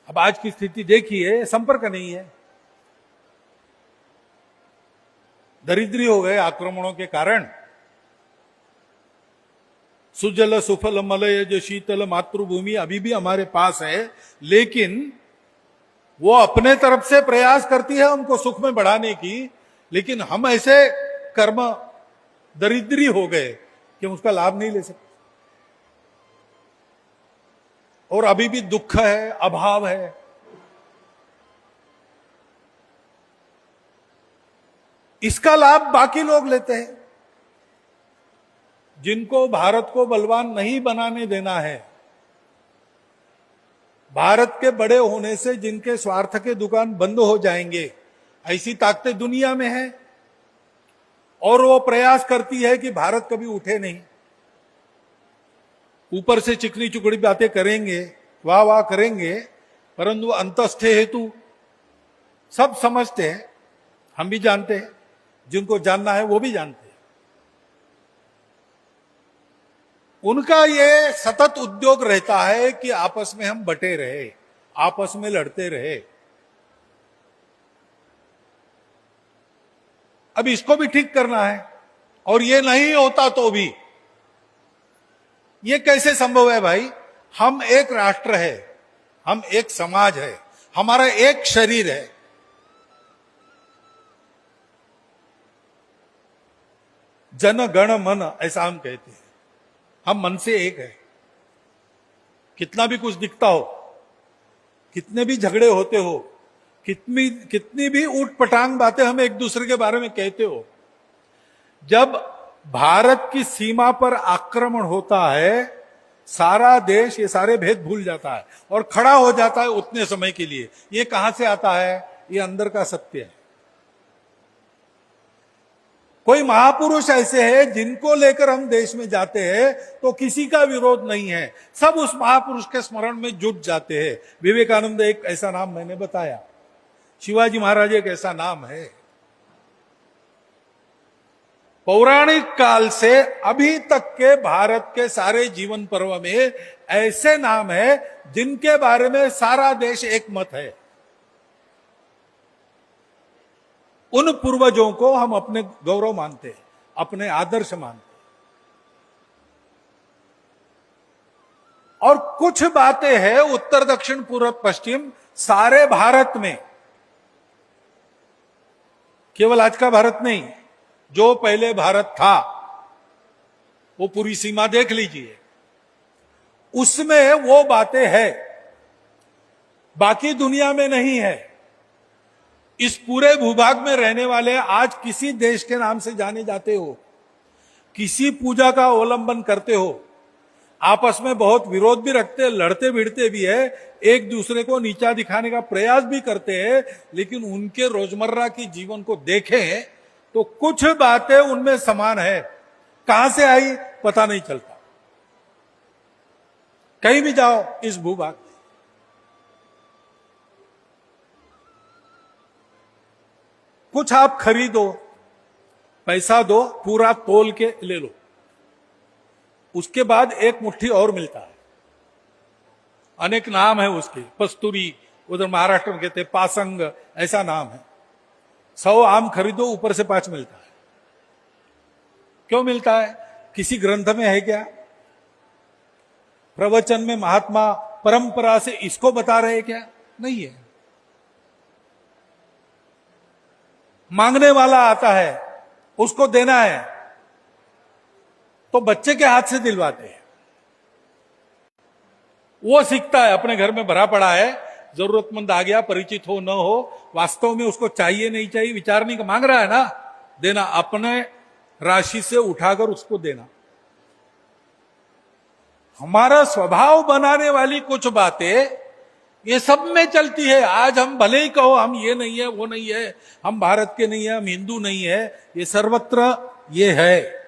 अब आज की स्थिति देखिए, संपर्क नहीं है, दरिद्री हो गए आक्रमणों के कारण। सुजल सुफल मलयज शीतल मातृभूमि अभी भी हमारे पास है, लेकिन वो अपने तरफ से प्रयास करती है हमको सुख में बढ़ाने की, लेकिन हम ऐसे कर्म दरिद्री हो गए कि उसका लाभ नहीं ले सकते। और अभी भी दुख है, अभाव है। इसका लाभ बाकी लोग लेते हैं। जिनको भारत को बलवान नहीं बनाने देना है, भारत के बड़े होने से जिनके स्वार्थ के दुकान बंद हो जाएंगे, ऐसी ताकतें दुनिया में है। और वो प्रयास करती है कि भारत कभी उठे नहीं। ऊपर से चिकनी चुकड़ी बातें करेंगे, वाह वाह करेंगे, परंतु अंतस्थे हेतु सब समझते हैं। हम भी जानते हैं, जिनको जानना है वो भी जानते हैं। उनका ये सतत उद्योग रहता है कि आपस में हम बटे रहे, आपस में लड़ते रहे। अब इसको भी ठीक करना है, और ये नहीं होता तो भी ये कैसे संभव है भाई? हम एक राष्ट्र है, हम एक समाज है, हमारा एक शरीर है। जन गण मन ऐसा हम कहते हैं। हम मन से एक है। कितना भी कुछ दिखता हो, कितने भी झगड़े होते हो, कितनी भी ऊट पटांग बातें हम एक दूसरे के बारे में कहते हो, जब भारत की सीमा पर आक्रमण होता है, सारा देश ये सारे भेद भूल जाता है और खड़ा हो जाता है उतने समय के लिए। ये कहां से आता है? ये अंदर का सत्य है। कोई महापुरुष ऐसे हैं जिनको लेकर हम देश में जाते हैं तो किसी का विरोध नहीं है, सब उस महापुरुष के स्मरण में जुट जाते हैं। विवेकानंद एक ऐसा नाम मैंने बताया, शिवाजी महाराज एक ऐसा नाम है। पौराणिक काल से अभी तक के भारत के सारे जीवन पर्व में ऐसे नाम है जिनके बारे में सारा देश एक मत है। उन पूर्वजों को हम अपने गौरव मानते हैं, अपने आदर्श मानते हैं। और कुछ बातें हैं उत्तर दक्षिण पूर्व पश्चिम सारे भारत में, केवल आज का भारत नहीं, जो पहले भारत था वो पूरी सीमा देख लीजिए, उसमें वो बातें हैं, बाकी दुनिया में नहीं है। इस पूरे भूभाग में रहने वाले आज किसी देश के नाम से जाने जाते हो, किसी पूजा का अवलंबन करते हो, आपस में बहुत विरोध भी रखते, लड़ते भिड़ते भी है, एक दूसरे को नीचा दिखाने का प्रयास भी करते हैं, लेकिन उनके रोजमर्रा की जीवन को देखें तो कुछ बातें उनमें समान है। कहां से आई पता नहीं चलता। कहीं भी जाओ इस भूभाग में, कुछ आप खरीदो, पैसा दो, पूरा तोल के ले लो, उसके बाद एक मुट्ठी और मिलता है। अनेक नाम है उसके, पस्तूरी, उधर महाराष्ट्र में कहते हैं पासंग, ऐसा नाम है। 100 आम खरीदो, ऊपर से 5 मिलता है। क्यों मिलता है? किसी ग्रंथ में है क्या? प्रवचन में महात्मा परंपरा से इसको बता रहे क्या? नहीं है। मांगने वाला आता है, उसको देना है तो बच्चे के हाथ से दिलवाते हैं। वो सीखता है, अपने घर में भरा पड़ा है, जरूरतमंद आ गया, परिचित हो न हो, वास्तव में उसको चाहिए नहीं चाहिए विचार नहीं, मांग रहा है ना, देना, अपने राशि से उठाकर उसको देना। हमारा स्वभाव बनाने वाली कुछ बातें ये सब में चलती है। आज हम भले ही कहो हम ये नहीं है, वो नहीं है, हम भारत के नहीं है, हम हिंदू नहीं है, ये सर्वत्र ये है।